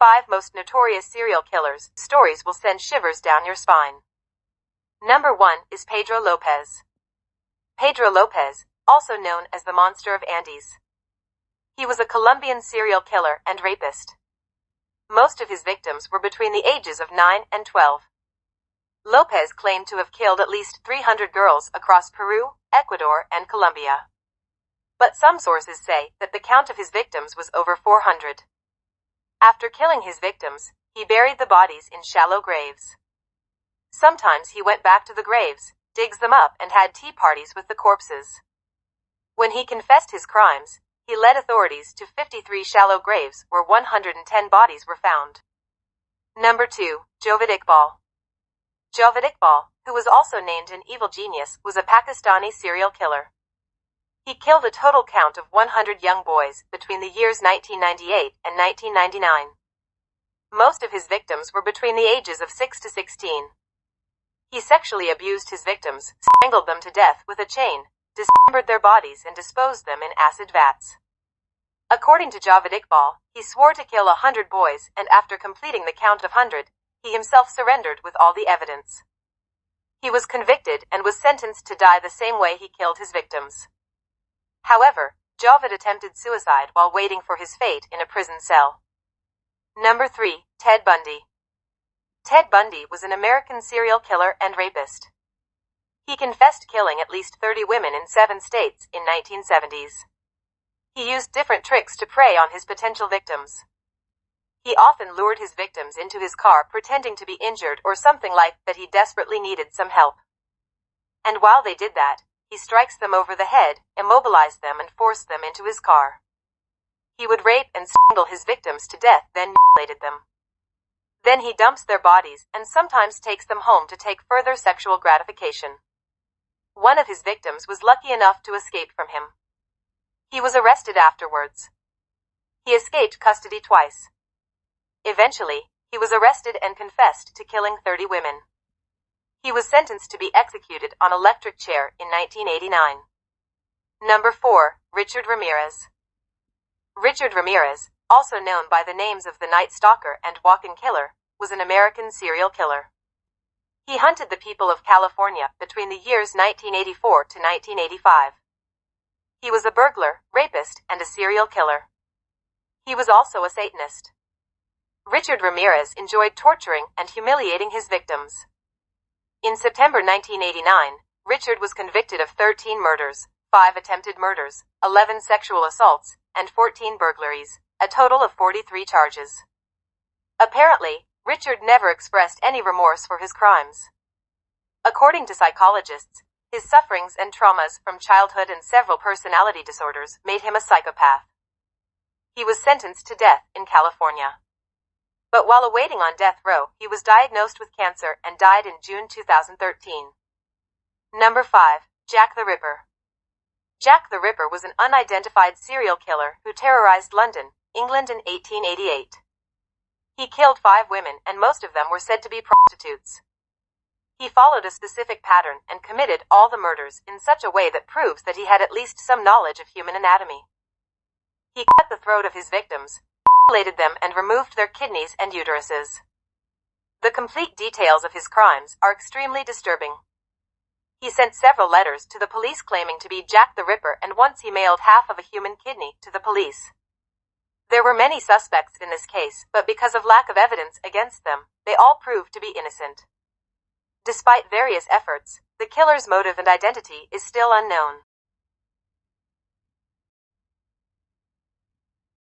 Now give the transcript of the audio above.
5 Most Notorious Serial Killers. Stories will send shivers down your spine. Number 1 is Pedro Lopez. Pedro Lopez, also known as the Monster of Andes. He was a Colombian serial killer and rapist. Most of his victims were between the ages of 9 and 12. Lopez claimed to have killed at least 300 girls across Peru, Ecuador, and Colombia. But some sources say that the count of his victims was over 400. After killing his victims, he buried the bodies in shallow graves. Sometimes he went back to the graves, digs them up, and had tea parties with the corpses. When he confessed his crimes, he led authorities to 53 shallow graves where 110 bodies were found. Number 2, Javed Iqbal. Javed Iqbal, who was also named an evil genius, was a Pakistani serial killer. He killed a total count of 100 young boys between the years 1998 and 1999. Most of his victims were between the ages of 6 to 16. He sexually abused his victims, strangled them to death with a chain, dismembered their bodies, and disposed them in acid vats. According to Javed Iqbal, he swore to kill 100 boys, and after completing the count of 100, he himself surrendered with all the evidence. He was convicted and was sentenced to die the same way he killed his victims. However, Javed attempted suicide while waiting for his fate in a prison cell. Number 3, Ted Bundy. Ted Bundy was an American serial killer and rapist. He confessed killing at least 30 women in 7 states in 1970s. He used different tricks to prey on his potential victims. He often lured his victims into his car pretending to be injured or something like that he desperately needed some help. And while they did that, he strikes them over the head, immobilized them, and forced them into his car. He would rape and strangle his victims to death, then mutilated them. Then he dumps their bodies and sometimes takes them home to take further sexual gratification. One of his victims was lucky enough to escape from him. He was arrested afterwards. He escaped custody twice. Eventually, he was arrested and confessed to killing 30 women. He was sentenced to be executed on electric chair in 1989. Number 4, Richard Ramirez. Richard Ramirez, also known by the names of the Night Stalker and Walking Killer, was an American serial killer. He hunted the people of California between the years 1984 to 1985. He was a burglar, rapist, and a serial killer. He was also a Satanist. Richard Ramirez enjoyed torturing and humiliating his victims. In September 1989, Richard was convicted of 13 murders, 5 attempted murders, 11 sexual assaults, and 14 burglaries, a total of 43 charges. Apparently, Richard never expressed any remorse for his crimes. According to psychologists, his sufferings and traumas from childhood and several personality disorders made him a psychopath. He was sentenced to death in California. But while awaiting on death row, he was diagnosed with cancer and died in June 2013. Number 5, Jack the Ripper. Jack the Ripper was an unidentified serial killer who terrorized London, England in 1888. He killed 5 women, and most of them were said to be prostitutes. He followed a specific pattern and committed all the murders in such a way that proves that he had at least some knowledge of human anatomy. He cut the throat of his victims, mutilated them, and removed their kidneys and uteruses. The complete details of his crimes are extremely disturbing. He sent several letters to the police claiming to be Jack the Ripper, and once he mailed half of a human kidney to the police. There were many suspects in this case, but because of lack of evidence against them, they all proved to be innocent. Despite various efforts, the killer's motive and identity is still unknown.